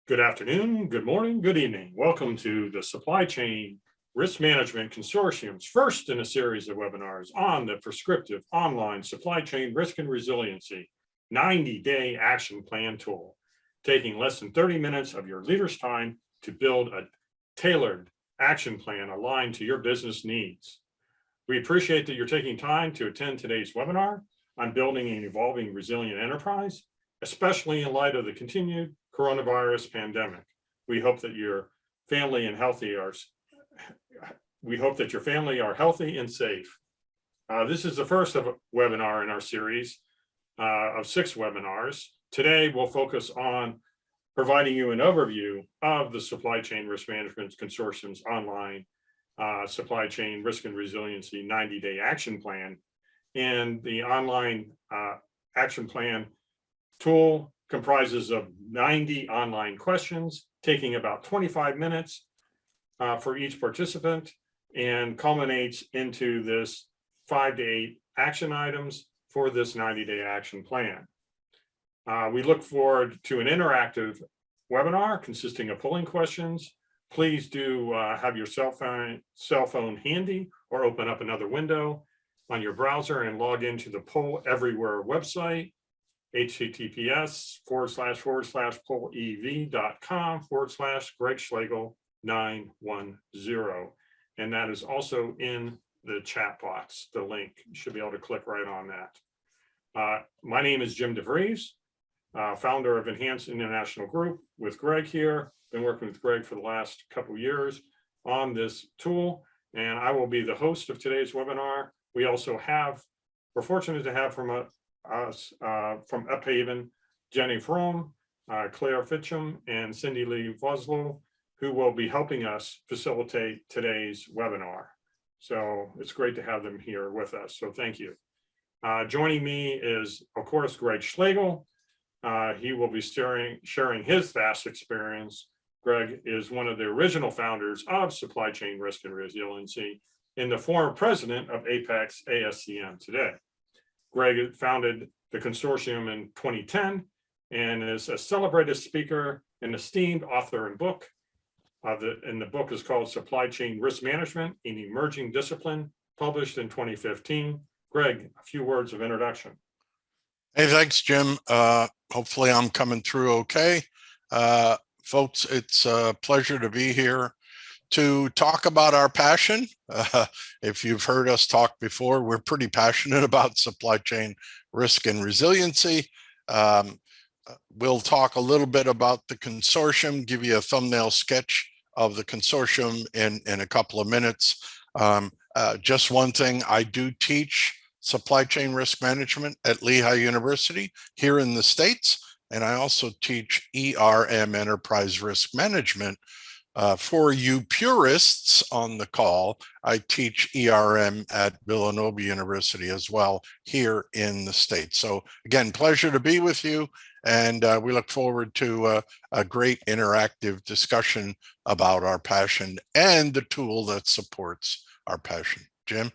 Good afternoon, good morning, good evening. Welcome to the Supply Chain Risk Management Consortium's first in a series of webinars on the Prescriptive Online Supply Chain Risk and Resiliency 90-Day Action Plan Tool, taking less than 30 minutes of your leader's time to build a tailored action plan aligned to your business needs. We appreciate that you're taking time to attend today's webinar on building an evolving resilient enterprise, especially in light of the continued coronavirus pandemic. We hope that your family are healthy and safe. This is the first webinar in our series of 6 webinars. Today, we'll focus on providing you an overview of the Supply Chain Risk Management Consortium's online Supply Chain Risk and Resiliency 90-Day Action Plan. And the online action plan tool comprises of 90 online questions, taking about 25 minutes for each participant, and culminates into this 5 to 8 action items for this 90-day action plan. We look forward to an interactive webinar consisting of polling questions. Please do have your cell phone handy or open up another window on your browser and log into the Poll Everywhere website, https://pollev.com/Greg Schlegel910. And that is also in the chat box, the link. You should be able to click right on that. My name is Jim DeVries, founder of Enhanced International Group with Greg here. Been working with Greg for the last couple of years on this tool, and I will be the host of today's webinar. We also we're fortunate to have from Uphaven, Jenny Fromm, Claire Fitcham, and Cindy Lee Voslow, who will be helping us facilitate today's webinar. So it's great to have them here with us. So thank you. Joining me is, of course, Greg Schlegel. He will be sharing his vast experience. Greg is one of the original founders of Supply Chain Risk and Resiliency and the former president of Apex ASCM today. Greg founded the consortium in 2010 and is a celebrated speaker and esteemed author and book. And the book is called Supply Chain Risk Management, an Emerging Discipline, published in 2015. Greg, a few words of introduction. Hey, thanks, Jim. Hopefully I'm coming through okay. Folks, it's a pleasure to be here to talk about our passion. If you've heard us talk before, we're pretty passionate about supply chain risk and resiliency. We'll talk a little bit about the consortium, give you a thumbnail sketch of the consortium in a couple of minutes. Just one thing, I do teach supply chain risk management at Lehigh University here in the States, and I also teach IRM enterprise risk management. For you purists on the call, I teach ERM at Villanova University as well here in the States. So again, pleasure to be with you, and we look forward to a great interactive discussion about our passion and the tool that supports our passion. Jim?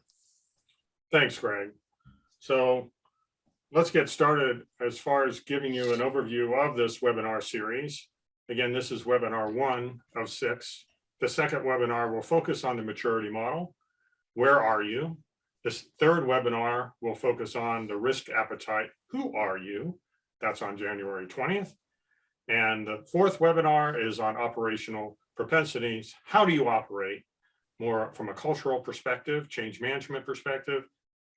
Thanks, Greg. So let's get started as far as giving you an overview of this webinar series. Again, this is webinar 1 of 6. The second webinar will focus on the maturity model. Where are you? This third webinar will focus on the risk appetite. Who are you? That's on January 20th. And the fourth webinar is on operational propensities. How do you operate? More from a cultural perspective, change management perspective.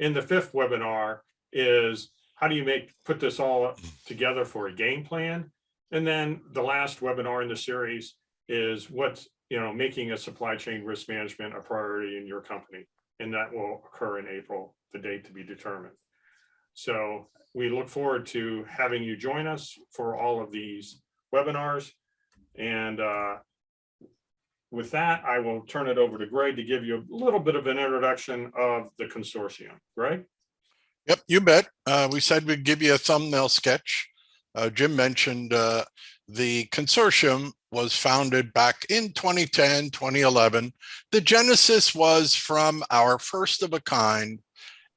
And the fifth webinar is how do you put this all together for a game plan? And then the last webinar in the series is what's making a supply chain risk management a priority in your company. And that will occur in April, the date to be determined. So we look forward to having you join us for all of these webinars. And with that, I will turn it over to Greg to give you a little bit of an introduction of the consortium. Greg? Yep, you bet. We said we'd give you a thumbnail sketch. Jim mentioned the consortium was founded back in 2010, 2011. The genesis was from our first of a kind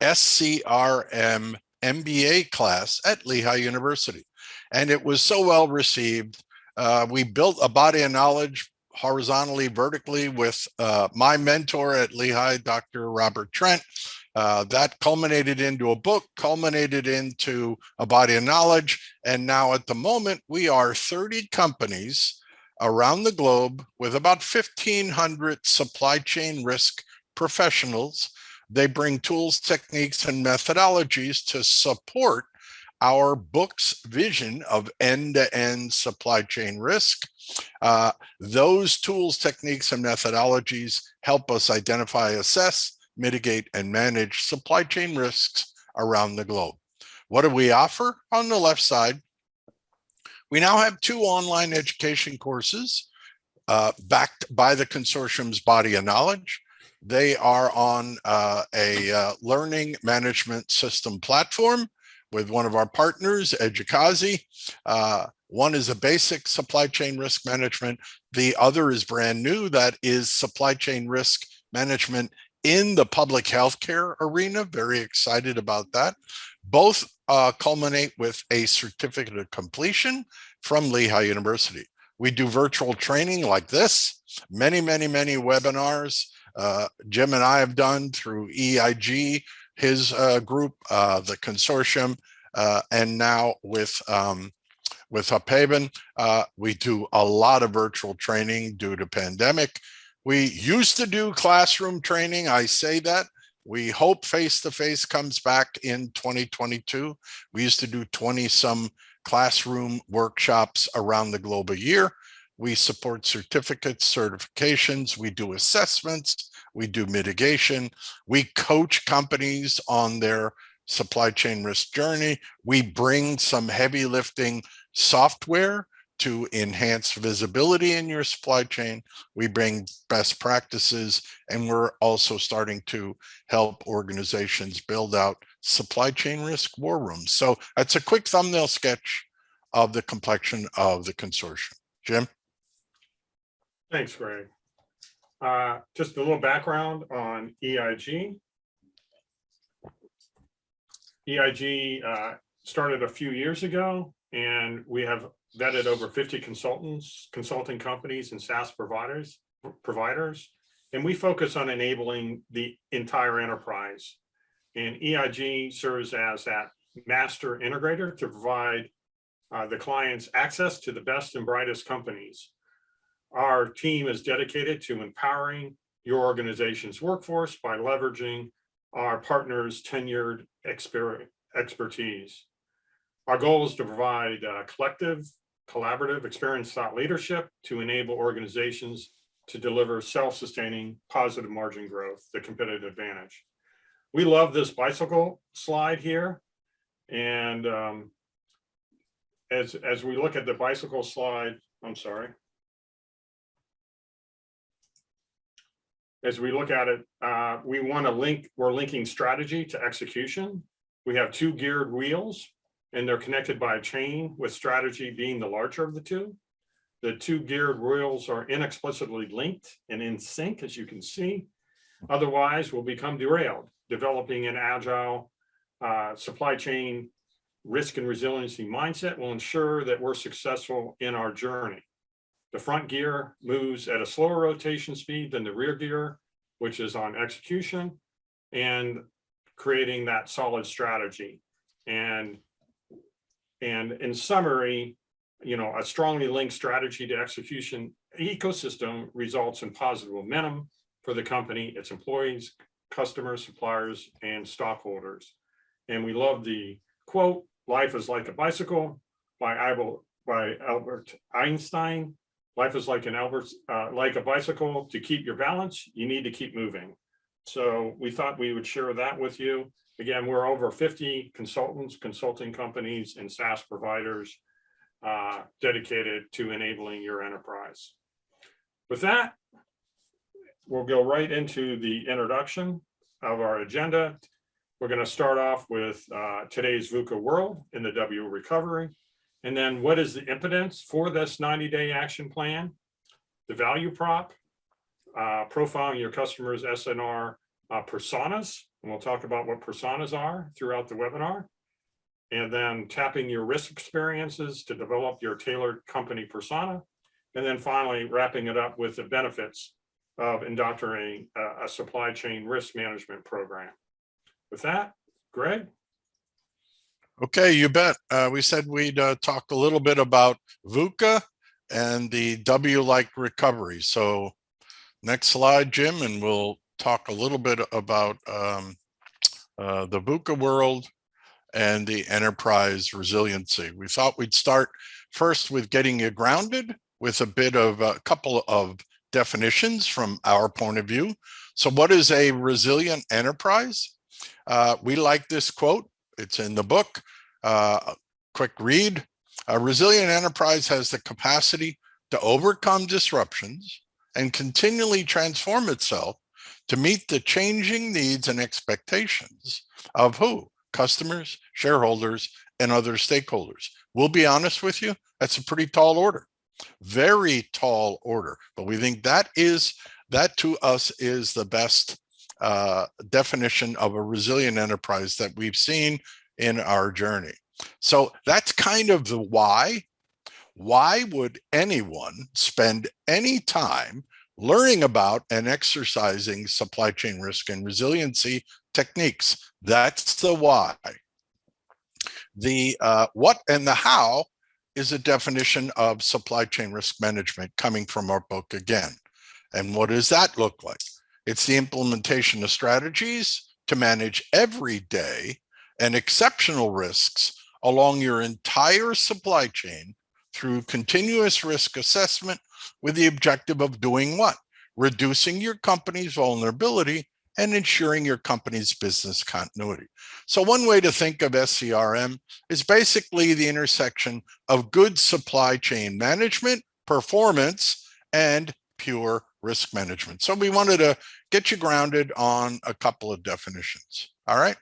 SCRM MBA class at Lehigh University. And it was so well received We built a body of knowledge horizontally, vertically with my mentor at Lehigh, Dr. Robert Trent. That culminated into a book, culminated into a body of knowledge. And now at the moment, we are 30 companies around the globe with about 1,500 supply chain risk professionals. They bring tools, techniques, and methodologies to support our book's vision of end-to-end supply chain risk. Those tools, techniques, and methodologies help us identify, assess, mitigate, and manage supply chain risks around the globe. What do we offer? On the left side, we now have 2 online education courses backed by the consortium's body of knowledge. They are on a learning management system platform with one of our partners, Educazi. One is a basic supply chain risk management. The other is brand new. That is supply chain risk management in the public healthcare arena. Very excited about that. Both culminate with a certificate of completion from Lehigh University. We do virtual training like this, many webinars. Jim and I have done through EIG, his group, the consortium, and now with Uphaven. We do a lot of virtual training due to pandemic. We used to do classroom training. I say that. We hope face-to-face comes back in 2022. We used to do 20-some classroom workshops around the globe a year. We support certificates, certifications. We do assessments. We do mitigation. We coach companies on their supply chain risk journey. We bring some heavy lifting software to enhance visibility in your supply chain. We bring best practices, and we're also starting to help organizations build out supply chain risk war rooms. So that's a quick thumbnail sketch of the complexion of the consortium. Jim? Thanks, Greg. Just a little background on EIG. EIG started a few years ago, and we have vetted over 50 consulting companies and SaaS providers, and we focus on enabling the entire enterprise. And EIG serves as that master integrator to provide the clients access to the best and brightest companies. Our team is dedicated to empowering your organization's workforce by leveraging our partners' tenured expertise. Our goal is to provide collective, collaborative, experienced thought leadership to enable organizations to deliver self-sustaining, positive margin growth, the competitive advantage. We love this bicycle slide here. And as we look at the bicycle slide, I'm sorry. As we look at it, we want to we're linking strategy to execution. We have 2 geared wheels, and they're connected by a chain, with strategy being the larger of the 2. The 2 geared wheels are inexplicably linked and in sync, as you can see. Otherwise, we'll become derailed. Developing an agile supply chain risk and resiliency mindset will ensure that we're successful in our journey. The front gear moves at a slower rotation speed than the rear gear, which is on execution and creating that solid strategy. And in summary, a strongly linked strategy to execution ecosystem results in positive momentum for the company, its employees, customers, suppliers, and stockholders. And we love the quote, "Life is like a bicycle" by Albert Einstein. Life is like a bicycle. To keep your balance, you need to keep moving. So we thought we would share that with you. Again, we're over 50 consultants, consulting companies, and SaaS providers dedicated to enabling your enterprise. With that, we'll go right into the introduction of our agenda. We're going to start off with today's VUCA world in the W recovery. And then what is the impedance for this 90-day action plan? The value prop, profiling your customers' SNR personas. And we'll talk about what personas are throughout the webinar. and then tapping your risk experiences to develop your tailored company persona, and then finally wrapping it up with the benefits of indoctrinating a supply chain risk management program. With that, Greg? Okay, you bet. We said we'd talk a little bit about VUCA and the W-like recovery. So next slide, Jim, and we'll talk a little bit about the VUCA world and the enterprise resiliency. We thought we'd start first with getting you grounded with a bit of a couple of definitions from our point of view. So what is a resilient enterprise? We like this quote. It's in the book. Quick read. A resilient enterprise has the capacity to overcome disruptions and continually transform itself to meet the changing needs and expectations of who? Customers, shareholders, and other stakeholders. We'll be honest with you, that's a pretty tall order. Very tall order, but we think that to us is the best definition of a resilient enterprise that we've seen in our journey. So that's kind of the why. Why would anyone spend any time learning about and exercising supply chain risk and resiliency techniques? That's the why. The what and the how is a definition of supply chain risk management coming from our book again. And what does that look like? It's the implementation of strategies to manage everyday and exceptional risks along your entire supply chain through continuous risk assessment with the objective of doing what? Reducing your company's vulnerability and ensuring your company's business continuity. So one way to think of SCRM is basically the intersection of good supply chain management, performance, and pure risk management. So we wanted to get you grounded on a couple of definitions. All right.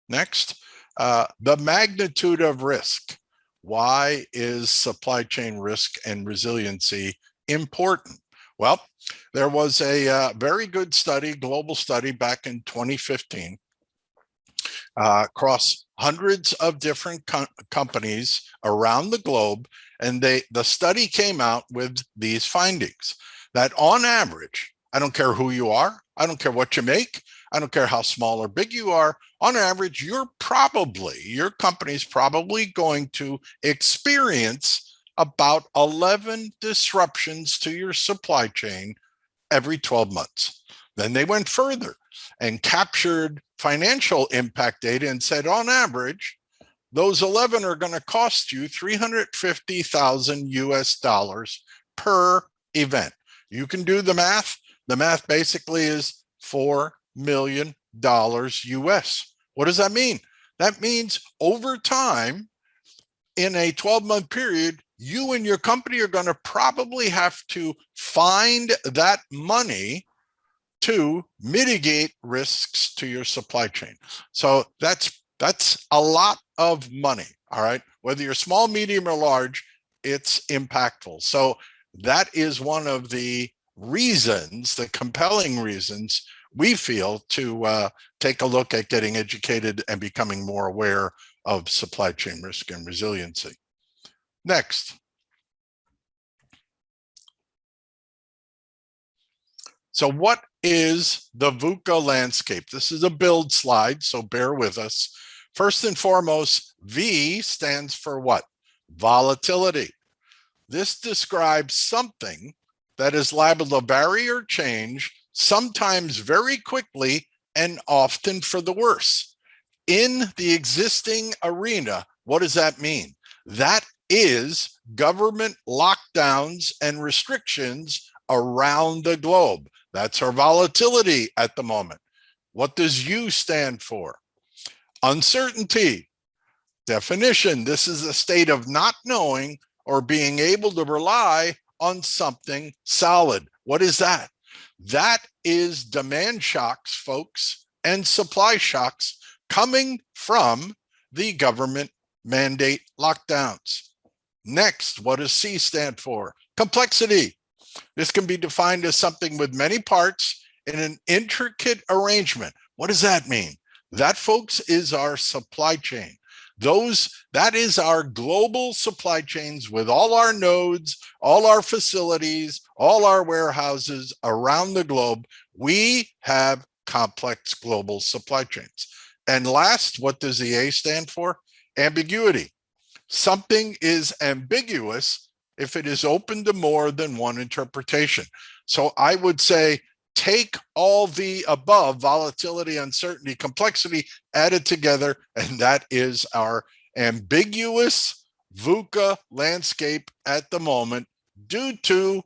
Next, the magnitude of risk. Why is supply chain risk and resiliency important? Well, there was a very good study, global study back in 2015 across hundreds of different companies around the globe. And the study came out with these findings that on average, I don't care who you are, I don't care what you make, I don't care how small or big you are, on average, your company's probably going to experience about 11 disruptions to your supply chain every 12 months. Then they went further and captured financial impact data and said, on average, those 11 are going to cost you $350,000 per event. You can do the math. The math basically is $4 million US. What does that mean? That means over time, in a 12-month period, you and your company are going to probably have to find that money to mitigate risks to your supply chain. So that's a lot of money, all right? Whether you're small, medium, or large, it's impactful. So that is one of the reasons, the compelling reasons we feel to take a look at getting educated and becoming more aware of supply chain risk and resiliency. Next. So what is the VUCA landscape? This is a build slide, so bear with us. First and foremost, V stands for what? Volatility. This describes something that is liable to vary or change, sometimes very quickly and often for the worse. In the existing arena, what does that mean? That is government lockdowns and restrictions around the globe. That's our volatility at the moment. What does U stand for? Uncertainty. Definition: this is a state of not knowing or being able to rely on something solid. What is that? That is demand shocks, folks, and supply shocks coming from the government mandate lockdowns. Next, what does C stand for? Complexity. This can be defined as something with many parts in an intricate arrangement. What does that mean? That, folks, is our supply chain. That is our global supply chains with all our nodes, all our facilities, all our warehouses around the globe. We have complex global supply chains. And last, what does the A stand for? Ambiguity. Something is ambiguous if it is open to more than one interpretation. So I would say, take all the above, volatility, uncertainty, complexity, added together, and that is our ambiguous VUCA landscape at the moment due to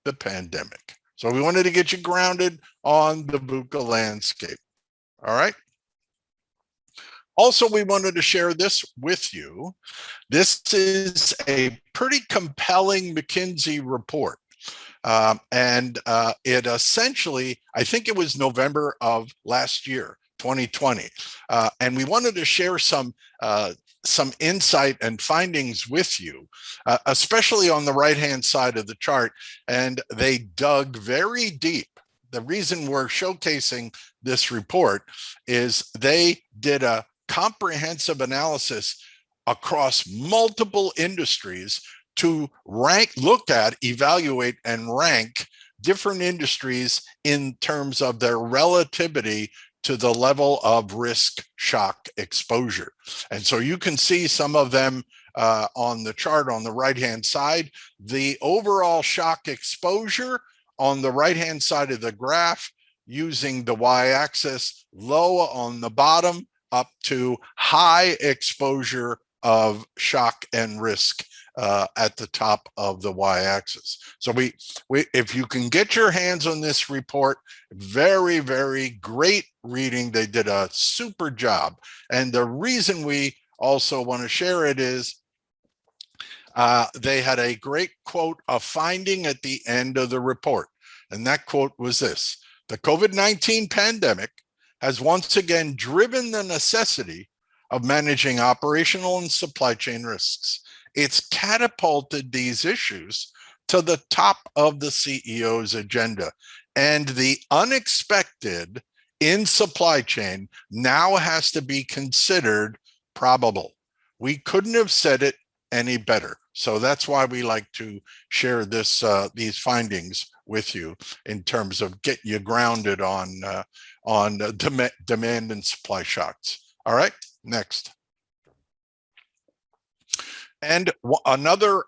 the pandemic. So we wanted to get you grounded on the VUCA landscape. All right. Also, we wanted to share this with you. This is a pretty compelling McKinsey report. It essentially, I think it was November of last year, 2020. And we wanted to share some insight and findings with you, especially on the right-hand side of the chart. And they dug very deep. The reason we're showcasing this report is they did a comprehensive analysis across multiple industries to look at, evaluate, and rank different industries in terms of their relativity to the level of risk shock exposure. And so you can see some of them on the chart on the right-hand side. The overall shock exposure on the right-hand side of the graph using the y-axis, low on the bottom, up to high exposure of shock and risk at the top of the y-axis. So if you can get your hands on this report, very, very great reading. They did a super job. And the reason we also want to share it is they had a great quote, a finding at the end of the report. And that quote was this: the COVID-19 pandemic has once again driven the necessity of managing operational and supply chain risks. It's catapulted these issues to the top of the CEO's agenda. And the unexpected in supply chain now has to be considered probable. We couldn't have said it any better. So that's why we like to share these findings with you in terms of get you grounded on demand and supply shocks. All right, next. And another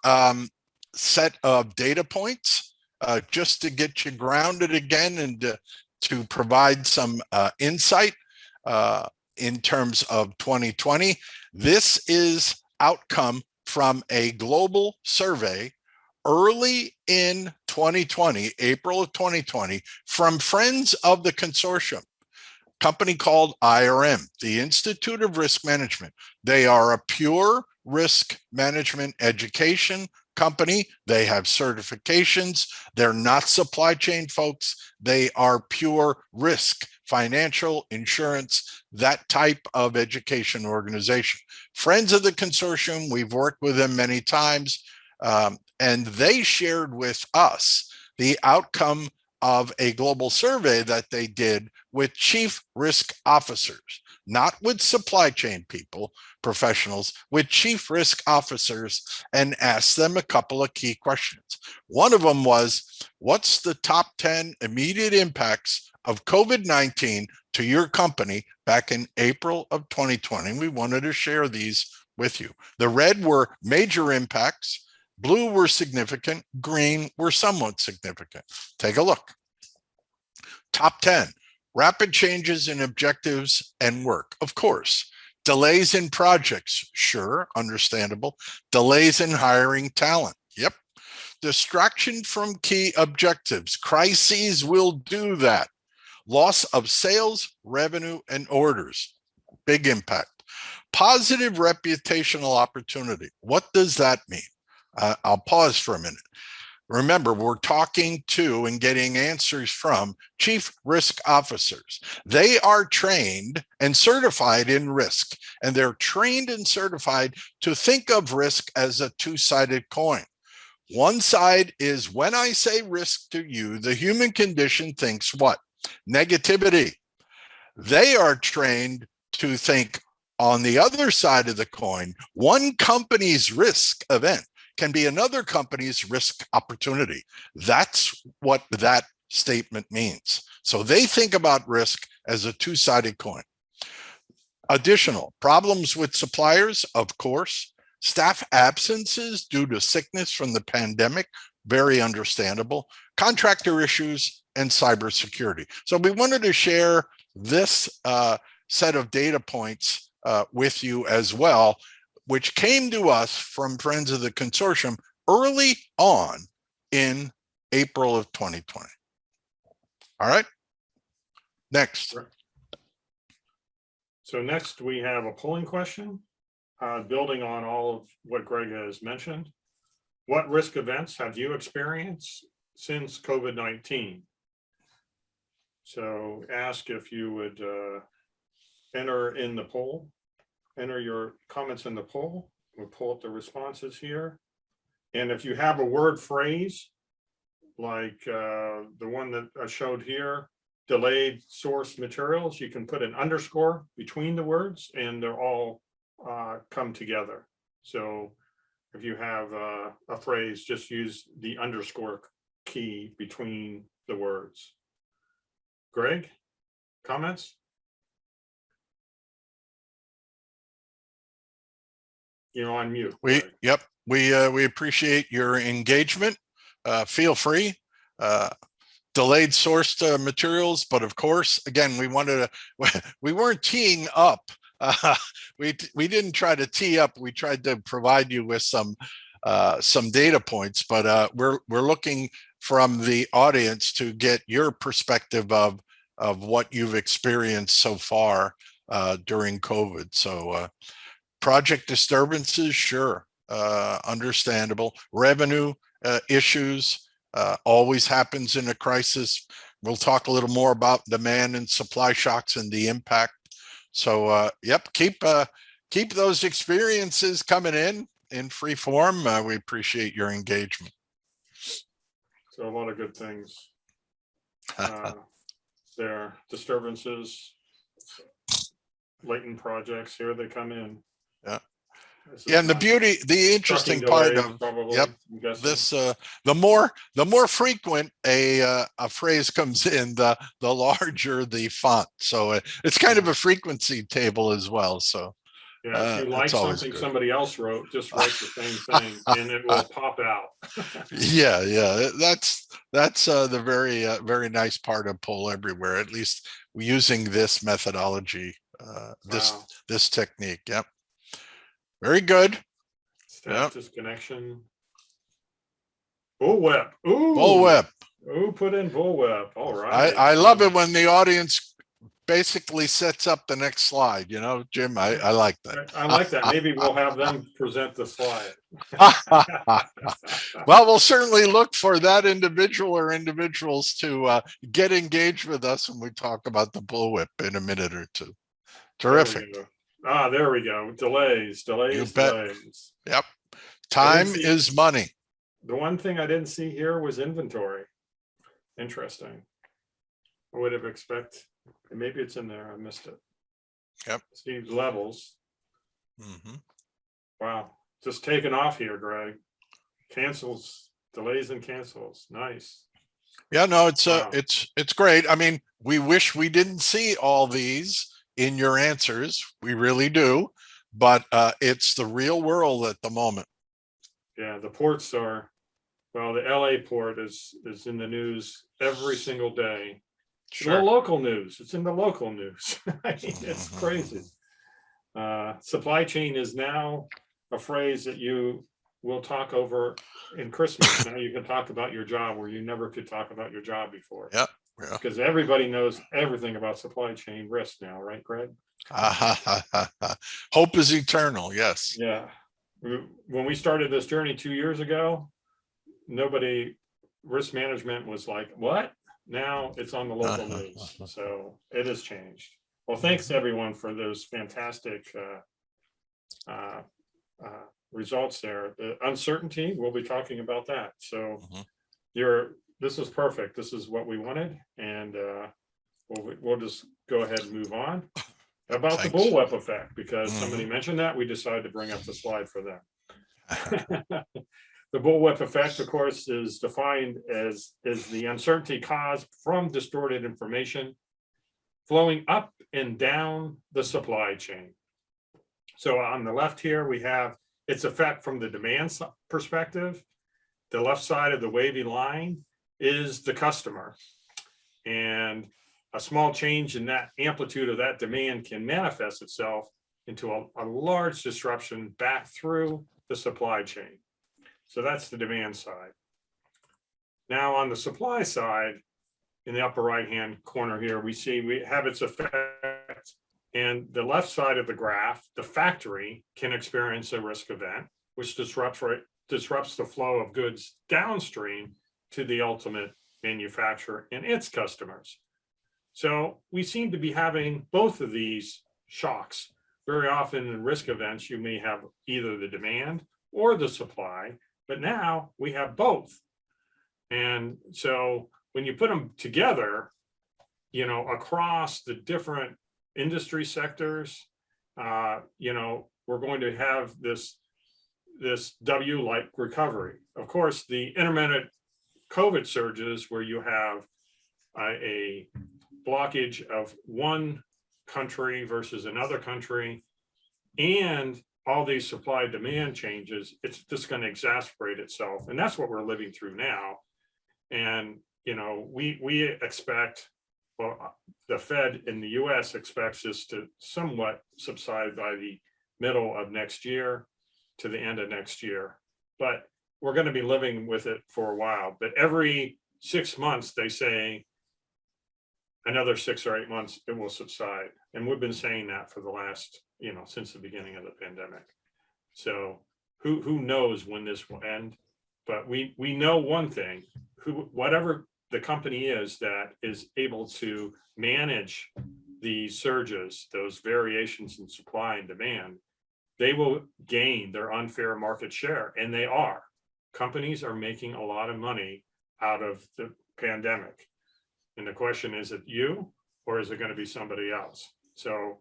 set of data points just to get you grounded again and to provide some insight in terms of 2020. This is outcome from a global survey early in 2020, April of 2020, from Friends of the Consortium, company called IRM, the Institute of Risk Management. They are a pure risk management education company. They have certifications. They're not supply chain folks. They are pure risk, financial, insurance, that type of education organization. Friends of the Consortium, we've worked with them many times, and they shared with us the outcome of a global survey that they did with chief risk officers, not with supply chain people, professionals, with chief risk officers, and asked them a couple of key questions. One of them was, what's the top 10 immediate impacts of COVID-19 to your company back in April of 2020? We wanted to share these with you. The red were major impacts, blue were significant, green were somewhat significant. Take a look. Top 10, rapid changes in objectives and work, of course. Delays in projects, sure, understandable. Delays in hiring talent, yep. Distraction from key objectives, crises will do that. Loss of sales, revenue, and orders, big impact. Positive reputational opportunity, what does that mean? I'll pause for a minute. Remember, we're talking to and getting answers from chief risk officers. They are trained and certified in risk, and they're trained and certified to think of risk as a two-sided coin. One side is when I say risk to you, the human condition thinks what? Negativity. They are trained to think On the other side of the coin, one company's risk event can be another company's risk opportunity. That's what that statement means. So they think about risk as a two-sided coin. Additional problems with suppliers, of course, staff absences due to sickness from the pandemic, very understandable, contractor issues, and cybersecurity. So we wanted to share this set of data points with you as well, which came to us from friends of the consortium early on in April of 2020. All right, next. So next we have a polling question, building on all of what Greg has mentioned. What risk events have you experienced since COVID-19? So ask if you would enter in the poll, enter your comments in the poll. We'll pull up the responses here. And if you have a word phrase, like the one that I showed here, delayed source materials, you can put an underscore between the words and they're all come together. So if you have a phrase, just use the underscore key between the words. Greg, comments? You're on mute. Yep, we appreciate your engagement. Feel free. Delayed sourced materials, but of course, again, we weren't teeing up. We didn't try to tee up. We tried to provide you with some data points, but we're looking from the audience to get your perspective of what you've experienced so far during COVID. So project disturbances, sure, understandable. Revenue issues. Always happens in a crisis. We'll talk a little more about demand and supply shocks and the impact. So, yep, keep those experiences coming in free form. We appreciate your engagement. So a lot of good things. There, disturbances, latent projects, here they come in. Yeah. Yeah, and the interesting part of probably, yep, this the more frequent a phrase comes in, the larger the font. So it's kind of a frequency table as well. So yeah, if you like something somebody else wrote, just write the same thing and it will pop out. yeah, that's the very nice part of Poll Everywhere. At least using this methodology, this technique. Yep. Very good. Staff disconnection. Bullwhip. Ooh. Bullwhip. Ooh, put in bullwhip. All right. I love it when the audience basically sets up the next slide. You know, Jim, I like that. I like that. Maybe we'll have them present the slide. Well, we'll certainly look for that individual or individuals to get engaged with us when we talk about the bullwhip in a minute or two. Terrific. There we go. Delays. Yep. Time is money. The one thing I didn't see here was inventory. Interesting. I would have expected, maybe it's in there. I missed it. Yep. See levels. Mm-hmm. Wow. Just taking off here, Greg. Cancels, delays and cancels. Nice. Yeah, no, it's great. I mean, we wish we didn't see all these in your answers. We really do, but it's the real world at the moment. Yeah, the ports are, well, the LA port is in the news every single day. Sure. The local news. It's in the local news. I mean, it's crazy. Supply chain is now a phrase that you will talk over in Christmas. Now you can talk about your job where you never could talk about your job before. Yep. Because everybody knows everything about supply chain risk now, right, Greg? Hope is eternal. Yes. Yeah. When we started this journey 2 years ago, risk management was like, what? Now it's on the local news. So it has changed. Well, thanks everyone for those fantastic results there. The uncertainty, we'll be talking about that. So this is perfect. This is what we wanted. And we'll just go ahead and move on. about the Thanks. bullwhip effect, because Mhm. somebody mentioned that, we decided to bring up the slide for them. The bullwhip effect, of course, is defined as the uncertainty caused from distorted information flowing up and down the supply chain. So on the left here, we have its effect from the demand perspective. The left side of the wavy line is the customer. And a small change in that amplitude of that demand can manifest itself into a large disruption back through the supply chain. So that's the demand side. Now on the supply side, in the upper right-hand corner here, we see we have its effect. And the left side of the graph, the factory can experience a risk event, which disrupts the flow of goods downstream to the ultimate manufacturer and its customers. So we seem to be having both of these shocks. Very often in risk events, you may have either the demand or the supply, but now we have both. And so when you put them together, you know, across the different industry sectors, you know, we're going to have this W-like recovery. Of course, the intermittent COVID surges where you have a blockage of one country versus another country and all these supply demand changes, it's just going to exacerbate itself. And that's what we're living through now. And, you know, we expect, well, the Fed in the US expects this to somewhat subside by the middle of next year to the end of next year. But we're going to be living with it for a while. But every 6 months, they say another 6 or 8 months, it will subside. And we've been saying that for the last, you know, since the beginning of the pandemic. So who knows when this will end? But we know one thing, whatever the company is that is able to manage the surges, those variations in supply and demand, they will gain their unfair market share. And they are. Companies are making a lot of money out of the pandemic. And the question, is it you or is it going to be somebody else? So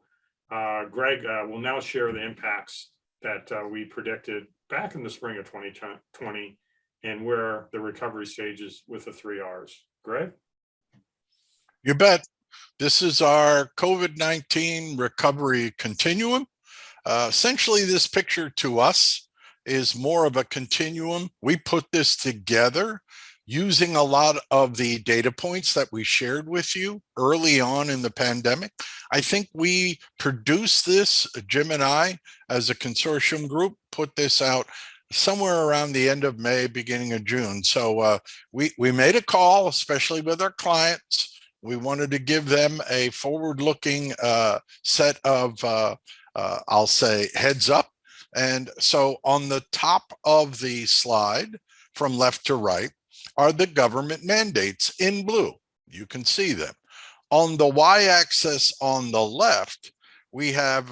Greg will now share the impacts that we predicted back in the spring of 2020 and where the recovery stage is with the 3 Rs. Greg? You bet. This is our COVID-19 recovery continuum. Essentially, this picture to us is more of a continuum. We put this together using a lot of the data points that we shared with you early on in the pandemic. I think we produced this, Jim and I, as a consortium group, put this out somewhere around the end of May, beginning of June. So we made a call, especially with our clients. We wanted to give them a forward-looking set of, I'll say, heads up. And so on the top of the slide, from left to right, are the government mandates in blue. You can see them. On the y-axis on the left, we have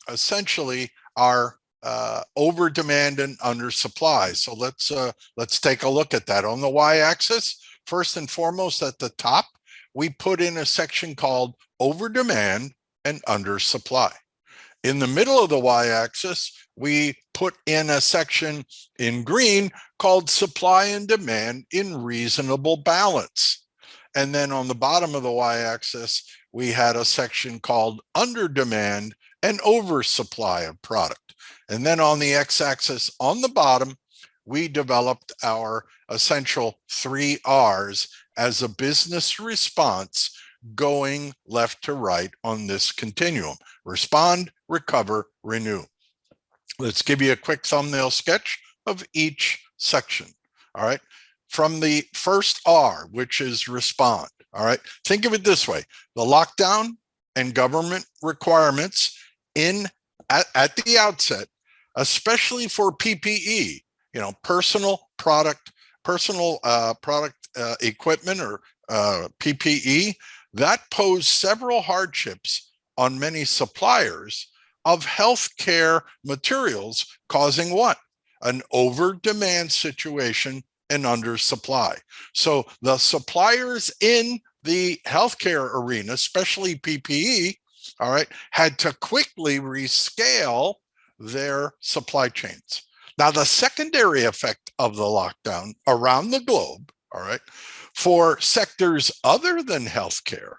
essentially our over demand and under supply. So let's take a look at that. On the y-axis, first and foremost at the top, we put in a section called over demand and under supply. In the middle of the y-axis, we put in a section in green called supply and demand in reasonable balance. And then on the bottom of the y-axis, we had a section called under demand and oversupply of product. And then on the x-axis on the bottom, we developed our essential 3 Rs as a business response going left to right on this continuum: respond, recover, renew. Let's give you a quick thumbnail sketch of each section. All right. From the first R, which is respond. All right. Think of it this way: the lockdown and government requirements at the outset, especially for PPE, you know, personal product equipment or PPE, that posed several hardships on many suppliers of healthcare materials, causing what? An over demand situation and under supply. So the suppliers in the healthcare arena, especially PPE, all right, had to quickly rescale their supply chains. Now, the secondary effect of the lockdown around the globe, all right, for sectors other than healthcare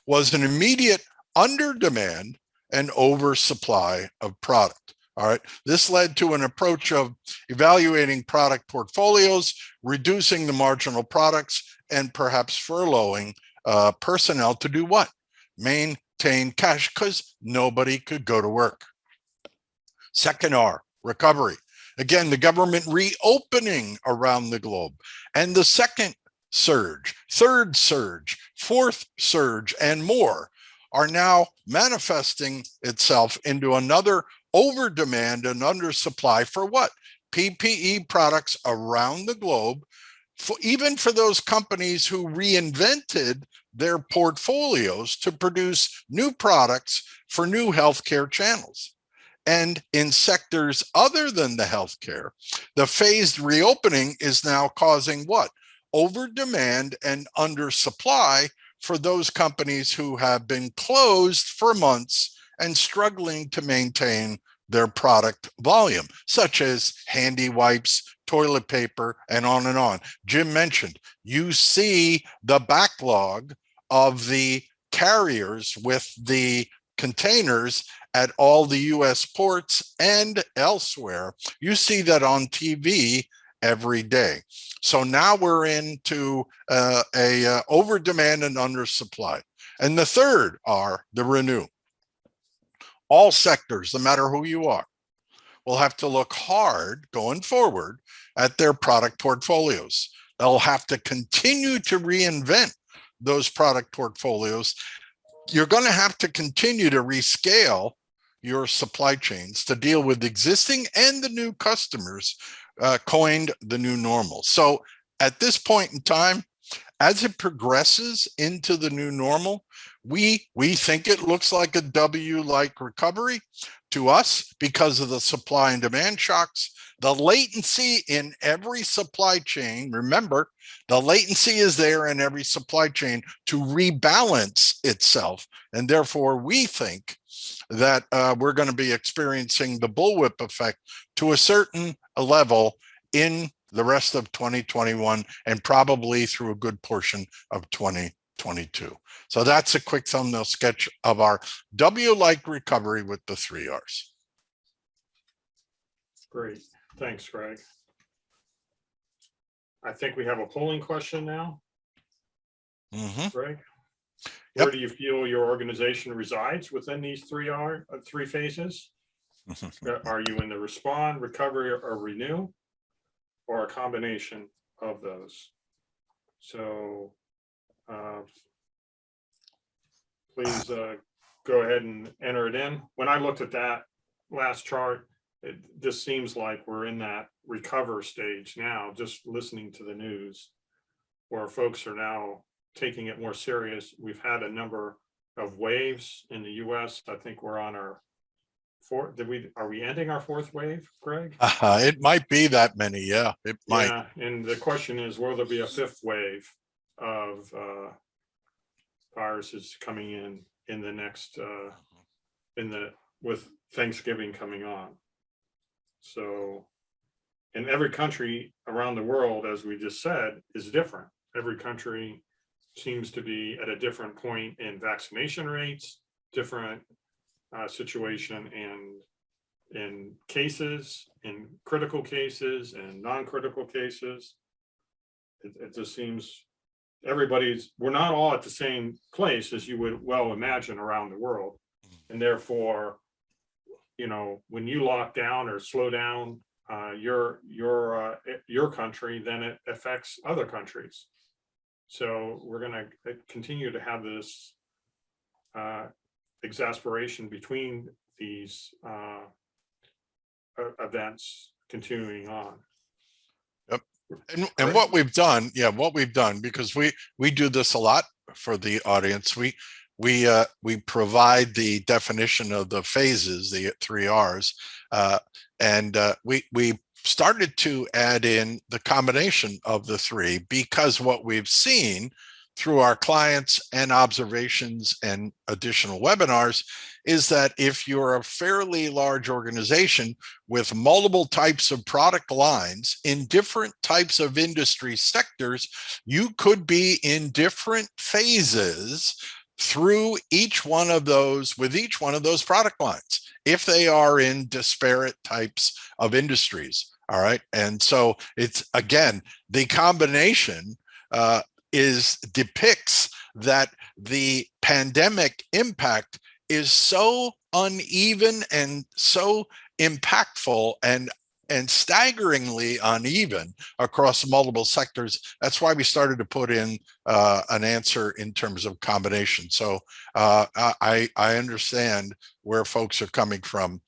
was an immediate under demand and oversupply of product. All right. This led to an approach of evaluating product portfolios, reducing the marginal products, and perhaps furloughing personnel to do what? Maintain cash, because nobody could go to work. Second R, recovery. Again, the government reopening around the globe. And the second surge, third surge, fourth surge, and more are now manifesting itself into another over demand and under supply for what? PPE products around the globe, even for those companies who reinvented their portfolios to produce new products for new healthcare channels. And in sectors other than the healthcare, the phased reopening is now causing what? Over demand and under supply for those companies who have been closed for months and struggling to maintain their product volume, such as handy wipes, toilet paper, and on and on. Jim mentioned, you see the backlog of the carriers with the containers at all the US ports and elsewhere. You see that on TV every day. So now we're into a over demand and under supply. And the third are the renew. All sectors, no matter who you are, will have to look hard going forward at their product portfolios. They'll have to continue to reinvent those product portfolios. You're going to have to continue to rescale your supply chains to deal with existing and the new customers coined the new normal. So at this point in time, as it progresses into the new normal, we think it looks like a W-like recovery to us because of the supply and demand shocks. The latency in every supply chain, remember, the latency is there in every supply chain to rebalance itself. And therefore, we think that we're going to be experiencing the bullwhip effect to a certain level in the rest of 2021 and probably through a good portion of 2022. So that's a quick thumbnail sketch of our W-like recovery with the 3 R's. Great. Thanks, Greg. I think we have a polling question now. Greg, where do you feel your organization resides within these three phases? Are you in the respond, recovery, or renew, or a combination of those? So please go ahead and enter it in. When I looked at that last chart, this seems like we're in that recover stage now, just listening to the news, where folks are now taking it more serious. We've had a number of waves in the US. I think we're on our fourth. Are we ending our fourth wave, Greg? It might be that many. Yeah, it might. Yeah, and the question is, will there be a fifth wave of viruses coming in the next with Thanksgiving coming on? So, and every country around the world, as we just said, is different. Every country seems to be at a different point in vaccination rates, different situation in cases, in critical cases and non-critical cases. It just seems we're not all at the same place, as you would well imagine, around the world. And therefore, when you lock down or slow down your country, then it affects other countries. So we're going to continue to have this exasperation between these events continuing on. Yep. And what we've done, because we do this a lot for the audience. We provide the definition of the phases, the 3 R's, and we started to add in the combination of the three, because what we've seen through our clients and observations and additional webinars is that if you're a fairly large organization with multiple types of product lines in different types of industry sectors, you could be in different phases through each one of those, with each one of those product lines, if they are in disparate types of industries. All right. And so it's, again, the combination depicts that the pandemic impact is so uneven and so impactful and staggeringly uneven across multiple sectors. That's why we started to put in an answer in terms of combination. So I understand where folks are coming from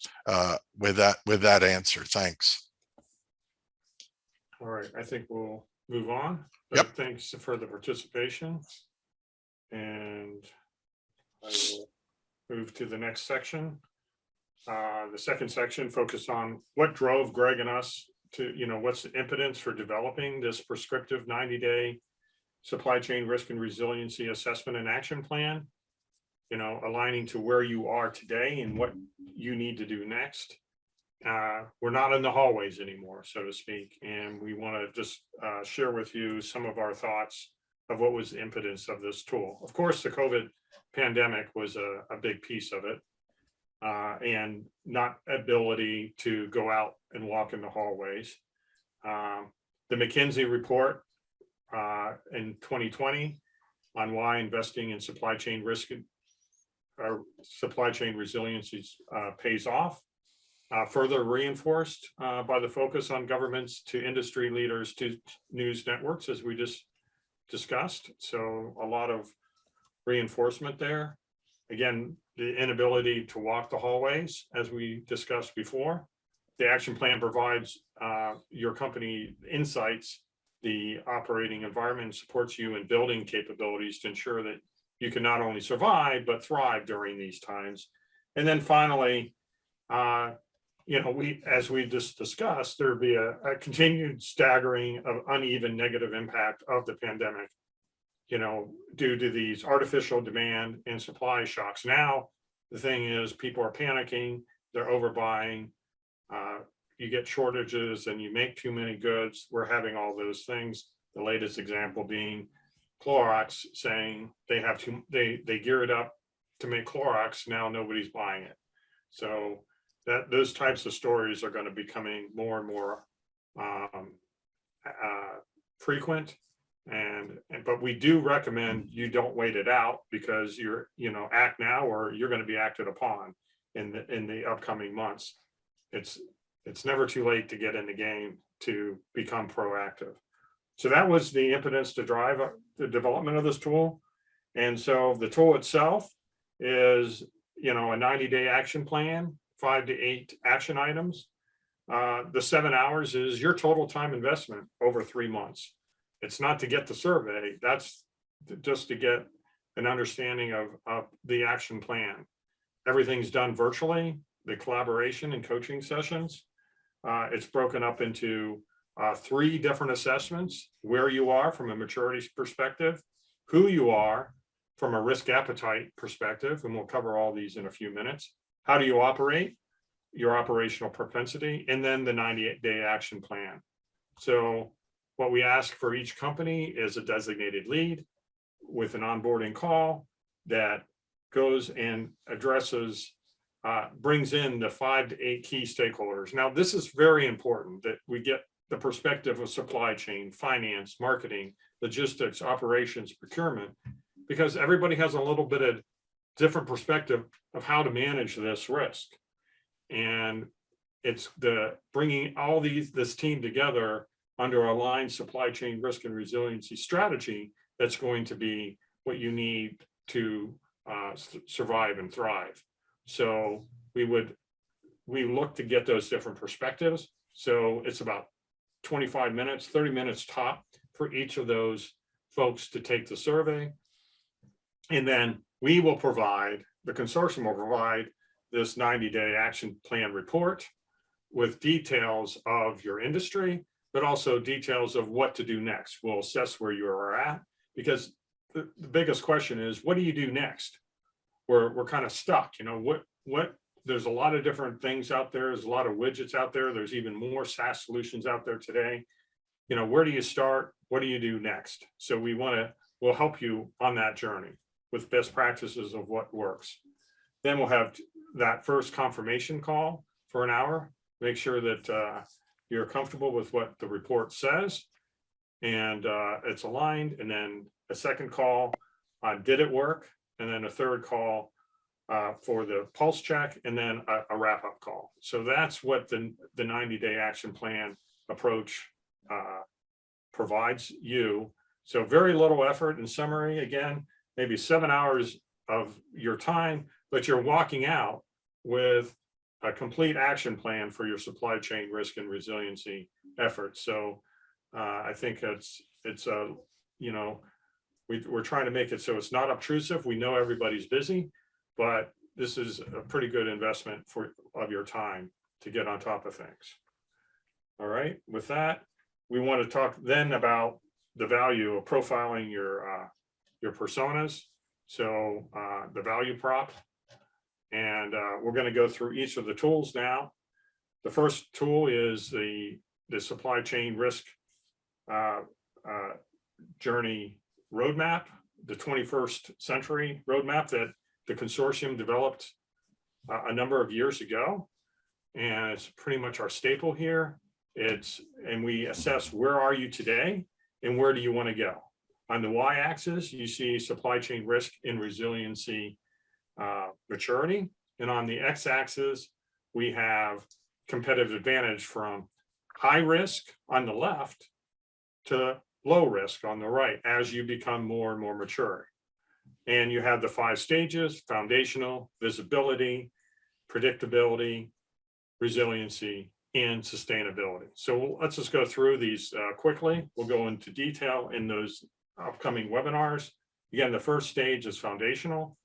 with that answer. Thanks. All right, I think we'll move on. Yep. Thanks for the participation. And I will move to the next section. The second section focused on what drove Greg and us to, what's the impotence for developing this prescriptive 90-day supply chain risk and resiliency assessment and action plan, aligning to where you are today and what you need to do next. We're not in the hallways anymore, so to speak, and we want to just share with you some of our thoughts of what was the impotence of this tool. Of course, the COVID pandemic was a big piece of it, and not ability to go out and walk in the hallways. The McKinsey Report in 2020 on why investing in supply chain risk or supply chain resiliency pays off. Further reinforced by the focus on governments to industry leaders to news networks, as we just discussed. So a lot of reinforcement there. Again, the inability to walk the hallways, as we discussed before. The action plan provides your company insights, the operating environment supports you in building capabilities to ensure that you can not only survive, but thrive during these times. And then finally, as we just discussed, there'd be a continued staggering of uneven negative impact of the pandemic, due to these artificial demand and supply shocks. Now, the thing is, people are panicking, they're overbuying, you get shortages and you make too many goods. We're having all those things. The latest example being Clorox saying they gear it up to make Clorox, now nobody's buying it. So those types of stories are going to be becoming more and more frequent, but we do recommend you don't wait it out, because you're act now or you're going to be acted upon in the upcoming months. It's never too late to get in the game to become proactive. So that was the impotence to drive the development of this tool. And so the tool itself is a 90-day action plan, 5 to 8 action items. The 7 hours is your total time investment over 3 months. It's not to get the survey, that's just to get an understanding of the action plan. Everything's done virtually, the collaboration and coaching sessions. It's broken up into 3 different assessments: where you are from a maturity perspective, who you are from a risk appetite perspective, and we'll cover all these in a few minutes. How do you operate, your operational propensity, and then the 90-day action plan. So what we ask for each company is a designated lead with an onboarding call that goes and addresses, brings in the 5 to 8 key stakeholders. Now, this is very important that we get the perspective of supply chain, finance, marketing, logistics, operations, procurement, because everybody has a little bit of different perspective of how to manage this risk. And it's the bringing all this team together under a aligned supply chain risk and resiliency strategy that's going to be what you need to survive and thrive. So we look to get those different perspectives. So it's about 25 minutes, 30 minutes top for each of those folks to take the survey. And then we will provide, the consortium will provide this 90-day action plan report with details of your industry, but also details of what to do next. We'll assess where you are at, because the biggest question is, what do you do next? We're kind of stuck, you know, what, there's a lot of different things out there. There's a lot of widgets out there. There's even more SaaS solutions out there today. You know, where do you start? What do you do next? So we'll help you on that journey with best practices of what works. Then we'll have that first confirmation call for an hour. Make sure that you're comfortable with what the report says and it's aligned. And then a second call, did it work? And then a third call for the pulse check, and then a wrap-up call. So that's what the 90-day action plan approach provides you. So very little effort. In summary, again, maybe 7 hours of your time, but you're walking out with a complete action plan for your supply chain risk and resiliency efforts. So I think it's you know, we're trying to make it so it's not obtrusive. We know everybody's busy, but this is a pretty good investment of your time to get on top of things. All right, with that, we want to talk then about the value of profiling your personas. So the value prop, and we're going to go through each of the tools now. The first tool is the supply chain risk journey roadmap, the 21st century roadmap that the consortium developed a number of years ago, and it's pretty much our staple here. And we assess where are you today and where do you want to go. On the y-axis, you see supply chain risk and resiliency maturity, and on the x-axis, we have competitive advantage from high risk on the left to low risk on the right as you become more and more mature. And you have the 5 stages: foundational, visibility, predictability, resiliency, and sustainability. So let's just go through these quickly. We'll go into detail in those upcoming webinars. Again, the first stage is foundational.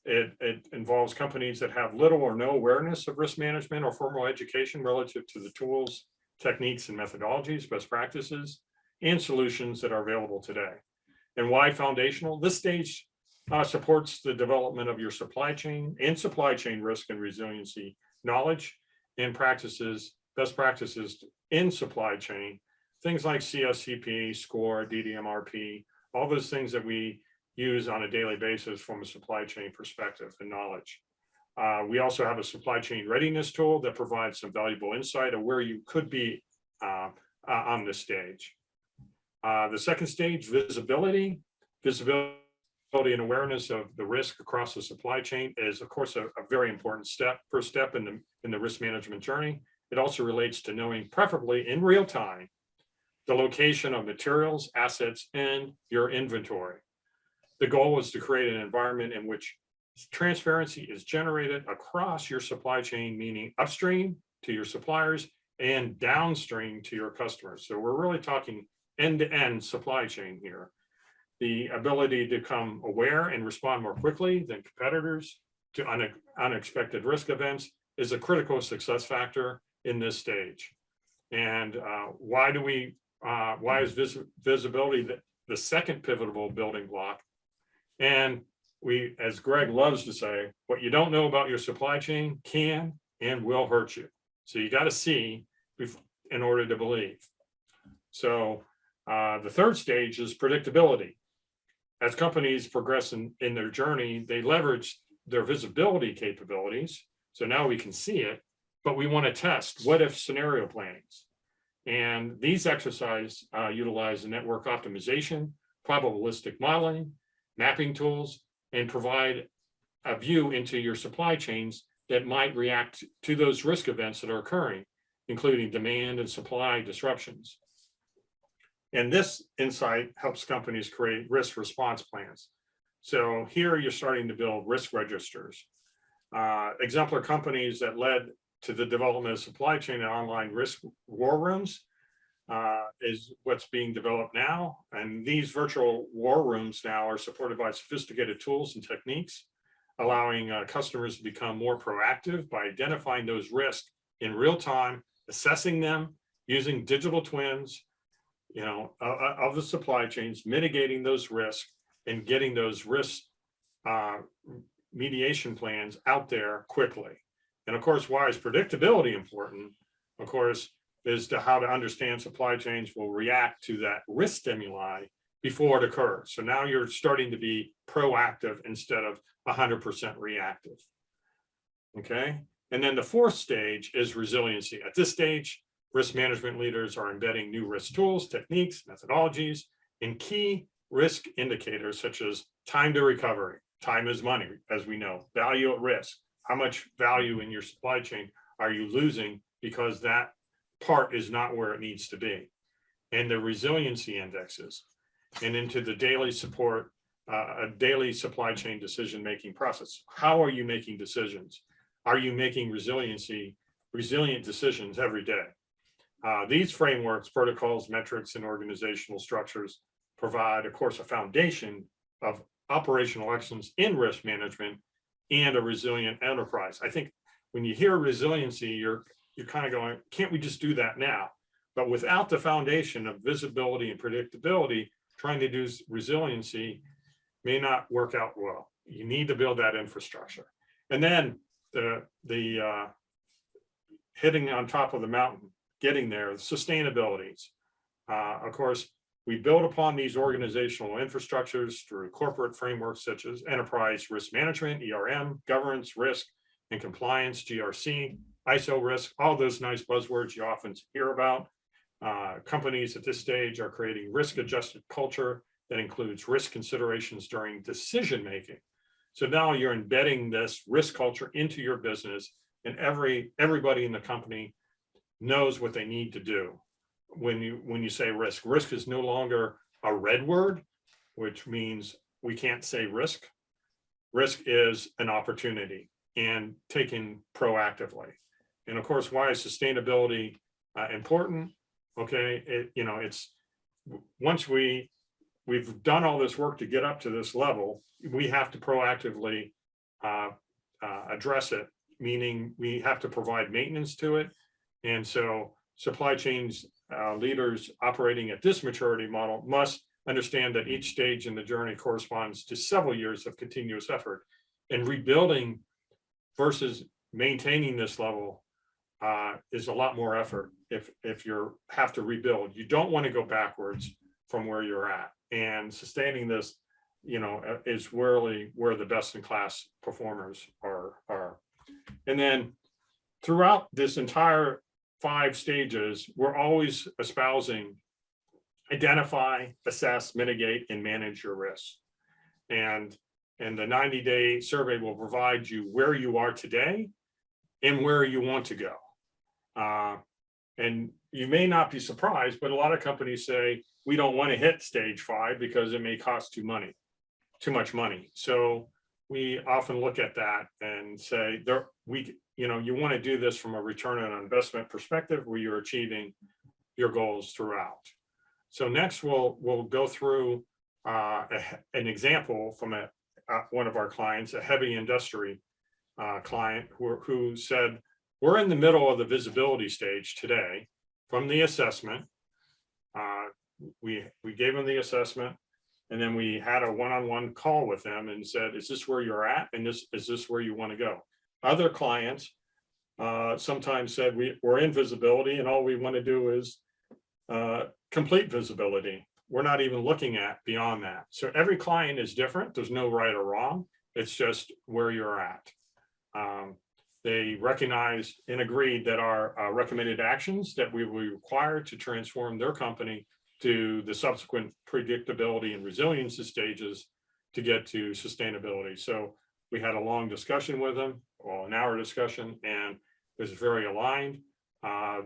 It involves companies that have little or no awareness of risk management or formal education relative to the tools, techniques, and methodologies, best practices, and solutions that are available today. And why foundational? This stage supports the development of your supply chain and supply chain risk and resiliency knowledge and practices, best practices in supply chain, things like CSCP, SCORE, DDMRP, all those things that we use on a daily basis from a supply chain perspective and knowledge. We also have a supply chain readiness tool that provides some valuable insight of where you could be on this stage. The second stage, visibility. Visibility and awareness of the risk across the supply chain is, of course, a very important first step in the risk management journey. It also relates to knowing, preferably in real time, the location of materials, assets, and your inventory. The goal is to create an environment in which transparency is generated across your supply chain, meaning upstream to your suppliers and downstream to your customers. So we're really talking end-to-end supply chain here. The ability to become aware and respond more quickly than competitors to unexpected risk events is a critical success factor in this stage. And why is visibility the second pivotal building block? And we, as Greg loves to say, what you don't know about your supply chain can and will hurt you. So you got to see in order to believe. So the third stage is predictability. As companies progress in their journey, they leverage their visibility capabilities. So now we can see it, but we want to test what if scenario plannings. And these exercises utilize the network optimization, probabilistic modeling, mapping tools, and provide a view into your supply chains that might react to those risk events that are occurring, including demand and supply disruptions. And this insight helps companies create risk response plans. So here you're starting to build risk registers. Exemplar companies that led to the development of supply chain and online risk war rooms is what's being developed now. And these virtual war rooms now are supported by sophisticated tools and techniques, allowing customers to become more proactive by identifying those risks in real time, assessing them using digital twins, of the supply chains, mitigating those risks, and getting those risk mediation plans out there quickly. And of course, why is predictability important? Of course, is to how to understand supply chains will react to that risk stimuli before it occurs. So now you're starting to be proactive instead of 100% reactive. Okay. And then the fourth stage is resiliency. At this stage, risk management leaders are embedding new risk tools, techniques, methodologies, and key risk indicators such as time to recovery. Time is money, as we know. Value at risk. How much value in your supply chain are you losing because that part is not where it needs to be? And the resiliency indexes, and into the daily support, a daily supply chain decision-making process. How are you making decisions? Are you making resilient decisions every day? These frameworks, protocols, metrics, and organizational structures provide, of course, a foundation of operational excellence in risk management and a resilient enterprise. I think when you hear resiliency, you're kind of going, can't we just do that now? But without the foundation of visibility and predictability, trying to do resiliency may not work out well. You need to build that infrastructure. And then the hitting on top of the mountain, getting there, the sustainabilities. Of course, we build upon these organizational infrastructures through corporate frameworks such as enterprise risk management, ERM, governance, risk and compliance, GRC, ISO risk, all those nice buzzwords you often hear about. Companies at this stage are creating risk-adjusted culture that includes risk considerations during decision-making. So now you're embedding this risk culture into your business, and everybody in the company knows what they need to do. When you say risk, risk is no longer a red word, which means we can't say risk. Risk is an opportunity and taken proactively. And of course, why is sustainability important? Okay, it's once we've done all this work to get up to this level, we have to proactively address it, meaning we have to provide maintenance to it. And so supply chains leaders operating at this maturity model must understand that each stage in the journey corresponds to several years of continuous effort, and rebuilding versus maintaining this level is a lot more effort. If you have to rebuild, you don't want to go backwards from where you're at, and sustaining this, is really where the best in class performers are. And then throughout this entire 5 stages, we're always espousing identify, assess, mitigate, and manage your risks. And the 90-day survey will provide you where you are today and where you want to go. And you may not be surprised, but a lot of companies say, we don't want to hit stage 5 because it may cost too much money. So we often look at that and say, you want to do this from a return on investment perspective where you're achieving your goals throughout. So next we'll go through an example from one of our clients, a heavy industry client who said, we're in the middle of the visibility stage today from the assessment. We gave them the assessment, and then we had a one-on-one call with them and said, is this where you're at? And is this where you want to go? Other clients sometimes said, we're in visibility and all we want to do is complete visibility. We're not even looking at beyond that. So every client is different. There's no right or wrong. It's just where you're at. They recognized and agreed that our recommended actions that we will require to transform their company to the subsequent predictability and resiliency stages to get to sustainability. So we had a long discussion with them, well, an hour discussion, and it was very aligned.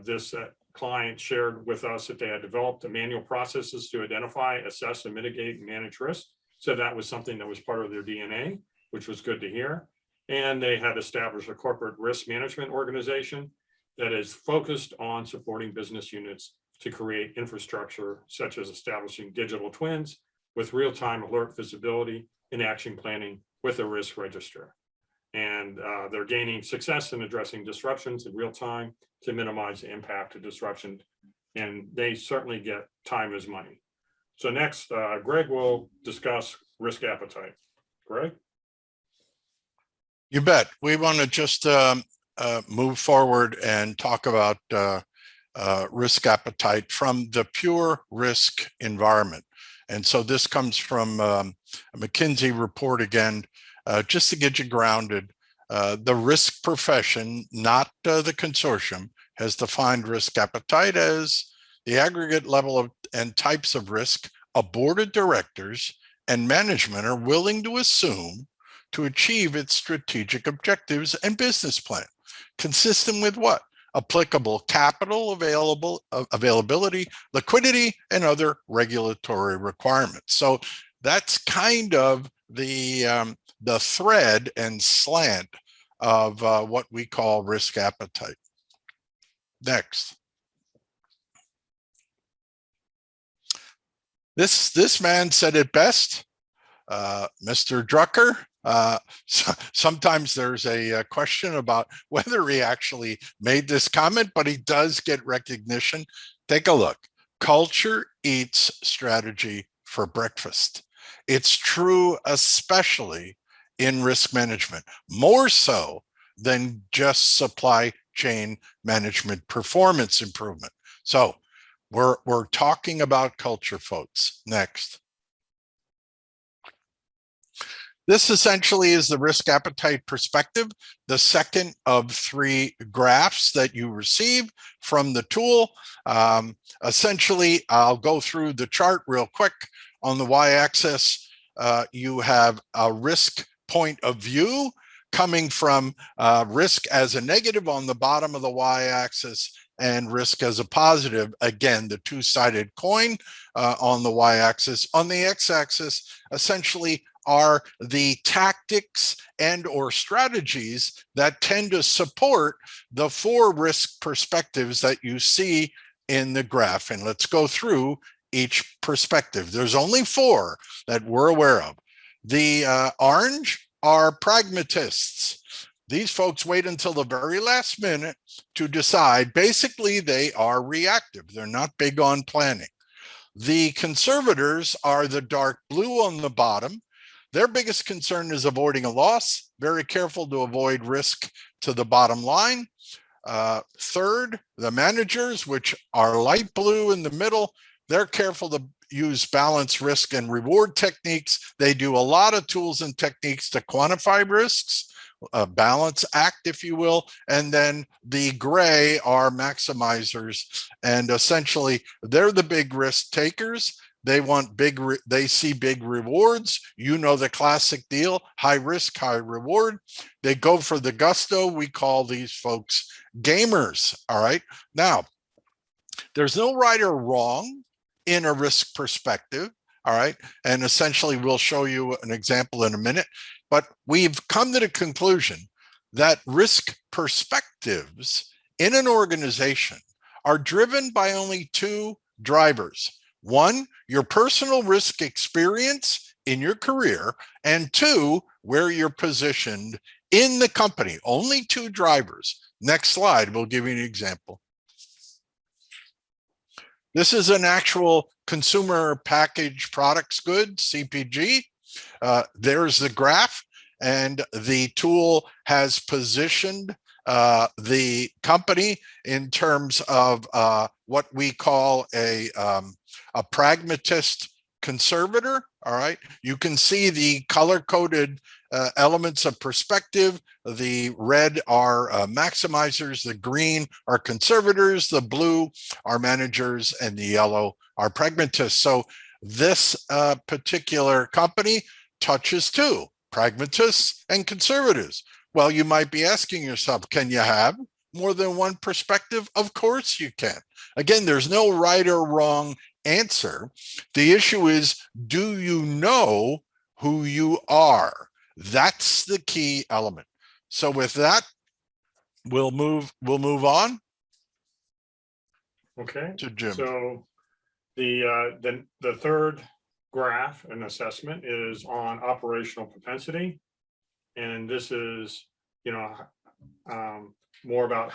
This client shared with us that they had developed the manual processes to identify, assess, and mitigate and manage risk. So that was something that was part of their DNA, which was good to hear. And they had established a corporate risk management organization that is focused on supporting business units to create infrastructure, such as establishing digital twins with real-time alert visibility and action planning with a risk register. And they're gaining success in addressing disruptions in real time to minimize the impact of disruption. And they certainly get time as money. So next, Greg will discuss risk appetite. Greg? You bet. We want to just move forward and talk about risk appetite from the pure risk environment. And so this comes from a McKinsey report again, just to get you grounded. The risk profession, not the consortium, has defined risk appetite as the aggregate level of and types of risk a board of directors and management are willing to assume to achieve its strategic objectives and business plan, consistent with what? Applicable capital availability, liquidity, and other regulatory requirements. So that's kind of the thread and slant of what we call risk appetite. Next. This man said it best, Mr. Drucker. Sometimes there's a question about whether he actually made this comment, but he does get recognition. Take a look. Culture eats strategy for breakfast. It's true, especially in risk management, more so than just supply chain management performance improvement. So we're talking about culture, folks. Next. This essentially is the risk appetite perspective, the second of 3 graphs that you receive from the tool. Essentially, I'll go through the chart real quick. On the y-axis, you have a risk point of view coming from risk as a negative on the bottom of the y-axis and risk as a positive. Again, the two-sided coin on the y-axis. On the x-axis, essentially, are the tactics and or strategies that tend to support the 4 risk perspectives that you see in the graph. And let's go through each perspective. There's only 4 that we're aware of. The orange are pragmatists. These folks wait until the very last minute to decide. Basically, they are reactive. They're not big on planning. The conservators are the dark blue on the bottom. Their biggest concern is avoiding a loss, very careful to avoid risk to the bottom line. Third, the managers, which are light blue in the middle, they're careful to use balance risk and reward techniques. They do a lot of tools and techniques to quantify risks, balance act, if you will. And then the gray are maximizers. And essentially, they're the big risk takers. They want they see big rewards. You know the classic deal, high risk, high reward. They go for the gusto. We call these folks gamers, all right? Now, there's no right or wrong in a risk perspective, all right? And essentially, we'll show you an example in a minute, but we've come to the conclusion that risk perspectives in an organization are driven by only 2 drivers. 1, your personal risk experience in your career, and 2, where you're positioned in the company. Only 2 drivers. Next slide, we'll give you an example. This is an actual consumer packaged products good, CPG. There's the graph, and the tool has positioned the company in terms of what we call a pragmatist conservator. All right, you can see the color-coded elements of perspective. The red are maximizers, the green are conservators, the blue are managers, and the yellow are pragmatists. So this particular company touches 2, pragmatists and conservatives. Well, you might be asking yourself, can you have more than 1 perspective? Of course you can. Again, there's no right or wrong answer. The issue is, do you know who you are? That's the key element. So with that, we'll move on. Okay. To Jim. So the third graph and assessment is on operational propensity. And this is, more about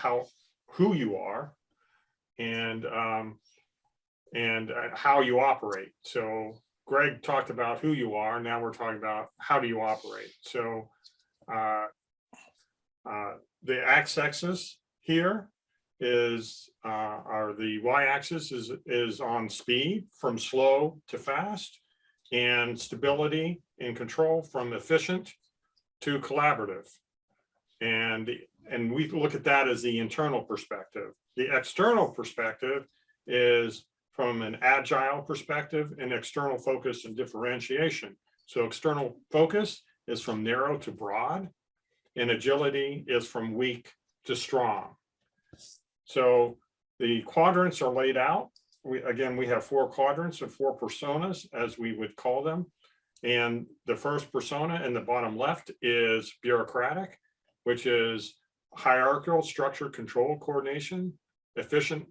who you are and how you operate. So Greg talked about who you are. Now we're talking about how do you operate. So the x-axis here is or the y-axis is on speed from slow to fast, and stability and control from efficient to collaborative. And we look at that as the internal perspective. The external perspective is from an agile perspective and external focus and differentiation. So external focus is from narrow to broad, and agility is from weak to strong. So the quadrants are laid out. We have 4 quadrants or 4 personas, as we would call them. And the first persona in the bottom left is bureaucratic, which is hierarchical, structured, control, coordination, efficient,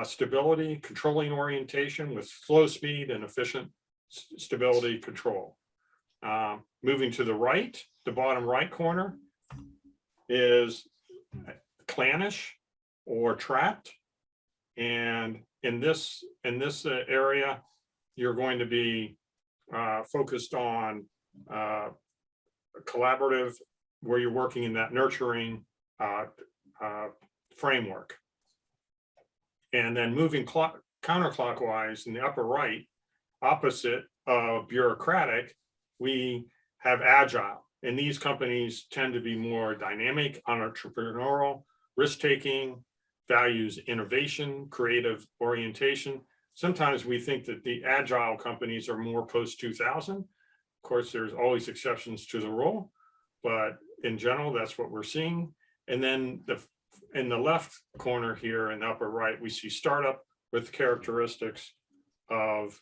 stability, controlling orientation with slow speed and efficient stability control. Moving to the right, the bottom right corner is clannish or trapped. And in this area, you're going to be focused on collaborative, where you're working in that nurturing framework. And then moving counterclockwise in the upper right, opposite of bureaucratic, we have agile. And these companies tend to be more dynamic, entrepreneurial, risk-taking, values innovation, creative orientation. Sometimes we think that the agile companies are more post-2000. Of course, there's always exceptions to the rule, but in general, that's what we're seeing. And then in the left corner here in the upper right, we see startup with characteristics of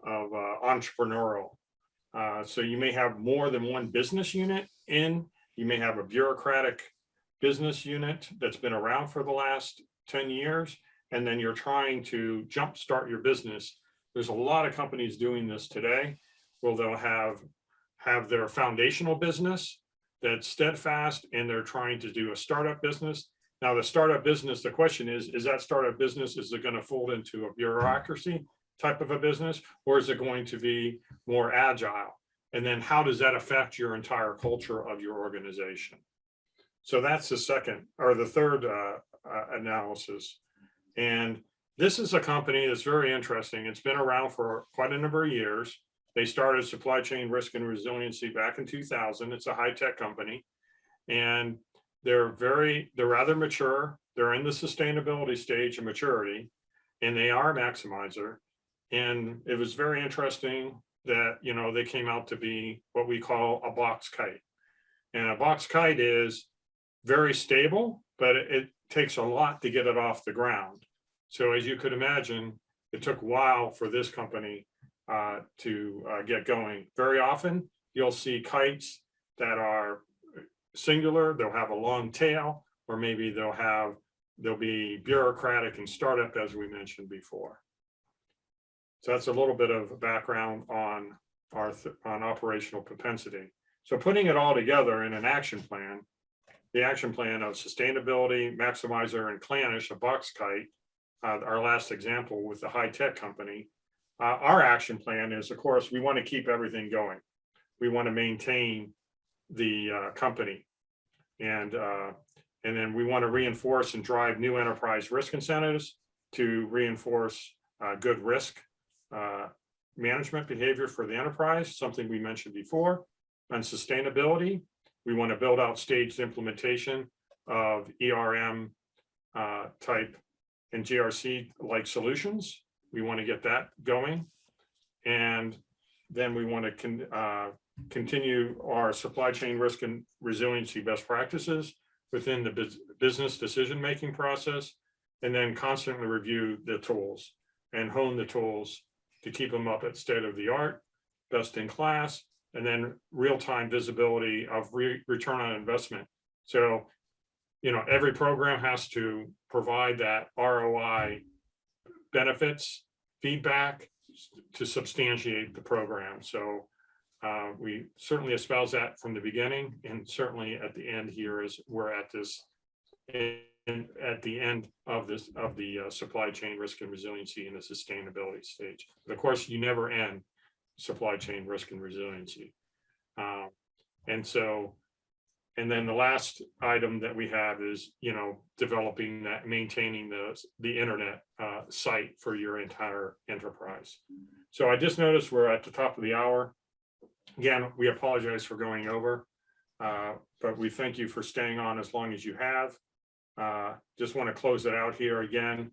entrepreneurial. So you may have more than one business unit you may have a bureaucratic business unit that's been around for the last 10 years, and then you're trying to jumpstart your business. There's a lot of companies doing this today, where they'll have their foundational business that's steadfast, and they're trying to do a startup business. Now, the startup business, the question is that startup business, is it going to fold into a bureaucracy type of a business, or is it going to be more agile? And then how does that affect your entire culture of your organization? So that's the second or the third analysis. And this is a company that's very interesting. It's been around for quite a number of years. They started supply chain risk and resiliency back in 2000. It's a high-tech company, and they're rather mature. They're in the sustainability stage of maturity, and they are a maximizer. And it was very interesting that, they came out to be what we call a box kite. And a box kite is very stable, but it takes a lot to get it off the ground. So as you could imagine, it took a while for this company to get going. Very often, you'll see kites that are singular. They'll have a long tail, or maybe they'll be bureaucratic and startup, as we mentioned before. So that's a little bit of background on operational propensity. So putting it all together in an action plan, the action plan of sustainability, maximizer, and clannish, a box kite, our last example with the high-tech company. Our action plan is, of course, we want to keep everything going. We want to maintain the company, and then we want to reinforce and drive new enterprise risk incentives to reinforce good risk management behavior for the enterprise, something we mentioned before. On sustainability, we want to build out staged implementation of ERM type and GRC like solutions. We want to get that going. And then we want to continue our supply chain risk and resiliency best practices within the business decision-making process, and then constantly review the tools and hone the tools to keep them up at state of the art, best in class, and then real-time visibility of return on investment. So, every program has to provide that ROI benefits feedback to substantiate the program. So we certainly espouse that from the beginning, and certainly at the end here is we're at this at the end of the supply chain risk and resiliency and the sustainability stage. But of course, you never end. supply chain risk and resiliency. And so, and then the last item that we have is, developing that, maintaining the internet site for your entire enterprise. So I just noticed we're at the top of the hour. Again, we apologize for going over, but we thank you for staying on as long as you have. Just want to close it out here again.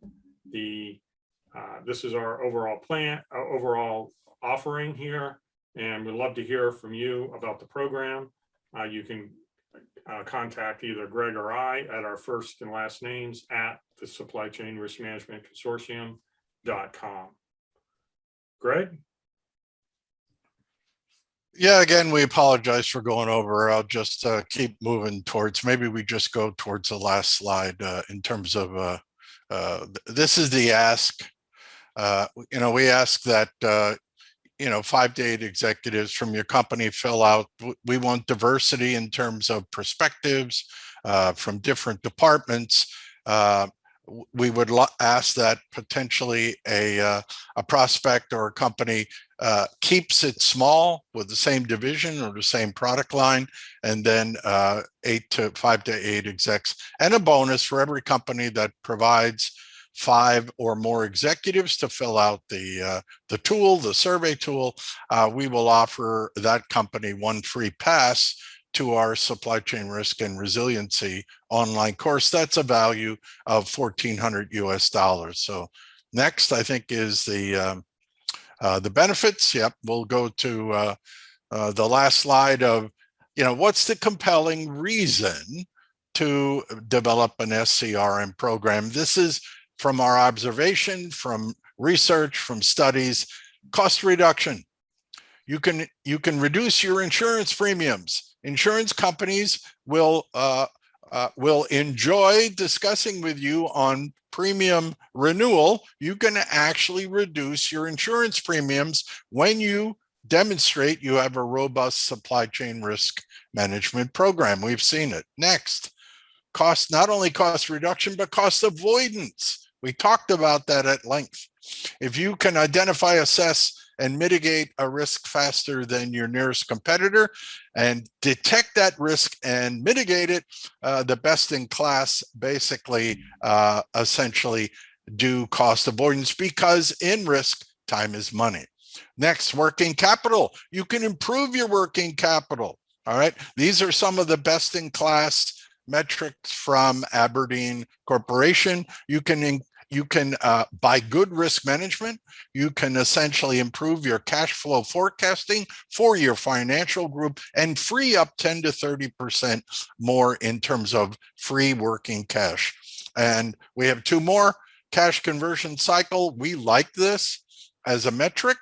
This is our overall plan, overall offering here, and we'd love to hear from you about the program. You can contact either Greg or I at our first and last names at the Supply Chain Risk Management Consortium.com. Greg? Yeah, again, we apologize for going over. I'll just keep moving towards, maybe we just go towards the last slide in terms of, this is the ask. We ask that, 5 to 8 executives from your company fill out. We want diversity in terms of perspectives from different departments. We would ask that potentially a prospect or a company keeps it small with the same division or the same product line, and then 5 to 8 execs, and a bonus for every company that provides 5 or more executives to fill out the tool, the survey tool. We will offer that company 1 free pass to our supply chain risk and resiliency online course. That's a value of $1,400 US. So next, I think, is the benefits. Yep, we'll go to the last slide of, what's the compelling reason to develop an SCRM program. This is from our observation, from research, from studies. Cost reduction. You can reduce your insurance premiums. Insurance companies will enjoy discussing with you on premium renewal. You can actually reduce your insurance premiums when you demonstrate you have a robust supply chain risk management program. We've seen it. Next, not only cost reduction, but cost avoidance. We talked about that at length. If you can identify, assess, and mitigate a risk faster than your nearest competitor and detect that risk and mitigate it, the best in class basically essentially do cost avoidance, because in risk, time is money. Next, working capital. You can improve your working capital. All right. These are some of the best in class metrics from Aberdeen Corporation. You can by good risk management, you can essentially improve your cash flow forecasting for your financial group and free up 10 to 30% more in terms of free working cash. And we have 2 more. Cash conversion cycle. We like this as a metric.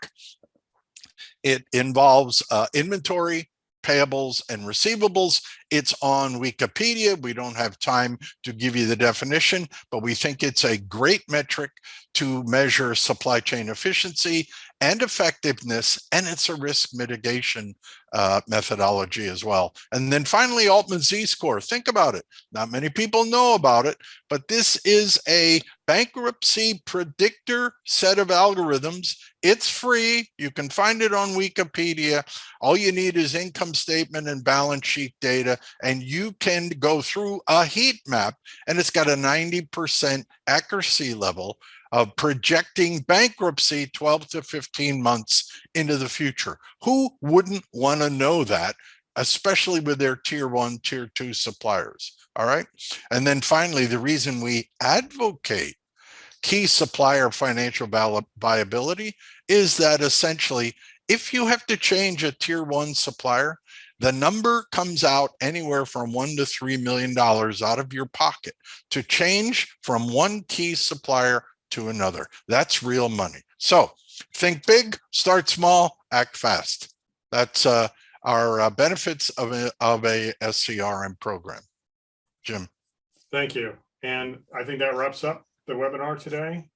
It involves inventory, payables, and receivables. It's on Wikipedia. We don't have time to give you the definition, but we think it's a great metric to measure supply chain efficiency and effectiveness, and it's a risk mitigation methodology as well. And then finally, Altman Z-score. Think about it. Not many people know about it, but this is a bankruptcy predictor set of algorithms. It's free. You can find it on Wikipedia. All you need is income statement and balance sheet data, and you can go through a heat map, and it's got a 90% accuracy level of projecting bankruptcy 12 to 15 months into the future. Who wouldn't want to know that, especially with their tier 1, tier 2 suppliers? All right. And then finally, the reason we advocate key supplier financial viability is that essentially, if you have to change a tier 1 supplier, the number comes out anywhere from $1 to $3 million out of your pocket to change from one key supplier to another. That's real money. So think big, start small, act fast. That's our benefits of a SCRM program. Jim. Thank you. And I think that wraps up the webinar today.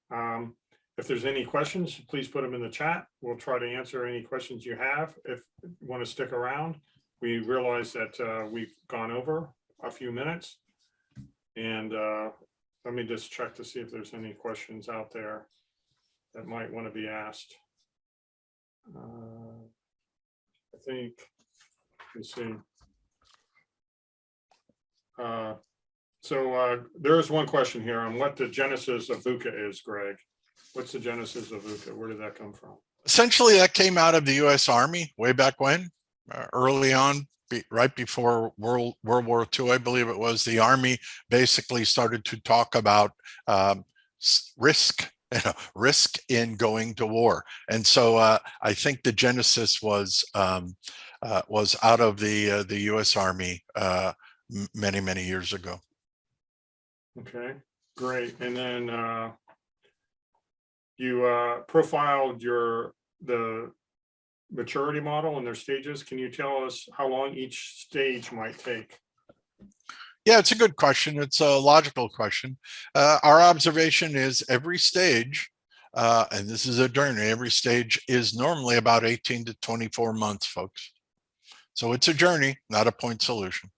If there's any questions, please put them in the chat. We'll try to answer any questions you have. If you want to stick around, we realize that we've gone over a few minutes. And let me just check to see if there's any questions out there that might want to be asked. I think, let's see. There is one question here on what the genesis of VUCA is, Greg. What's the genesis of VUCA? Where did that come from? Essentially, that came out of the U.S. Army way back when, early on, right before World War II, I believe it was. The Army basically started to talk about risk in going to war, and so I think the genesis was out of the U.S. Army many years ago. Okay, great. And then you profiled the maturity model and their stages. Can you tell us how long each stage might take? Yeah, it's a good question. It's a logical question. Our observation is every stage, and this is a journey, every stage is normally about 18 to 24 months, folks. So it's a journey, not a point solution.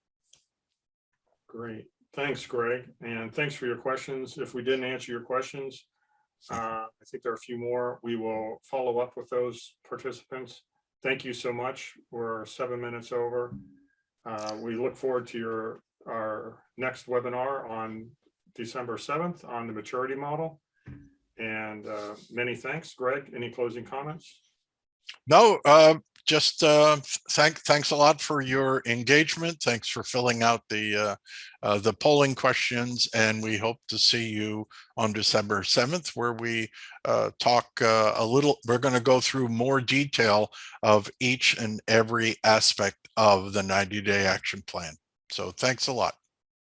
Great. Thanks, Greg. And thanks for your questions. If we didn't answer your questions, I think there are a few more. We will follow up with those participants. Thank you so much. We're 7 minutes over. We look forward to our next webinar on December 7th on the maturity model. And many thanks. Greg, any closing comments? No, just thanks a lot for your engagement. Thanks for filling out the polling questions, and we hope to see you on December 7th, where we talk a little. We're going to go through more detail of each and every aspect of the 90-day action plan. So thanks a lot.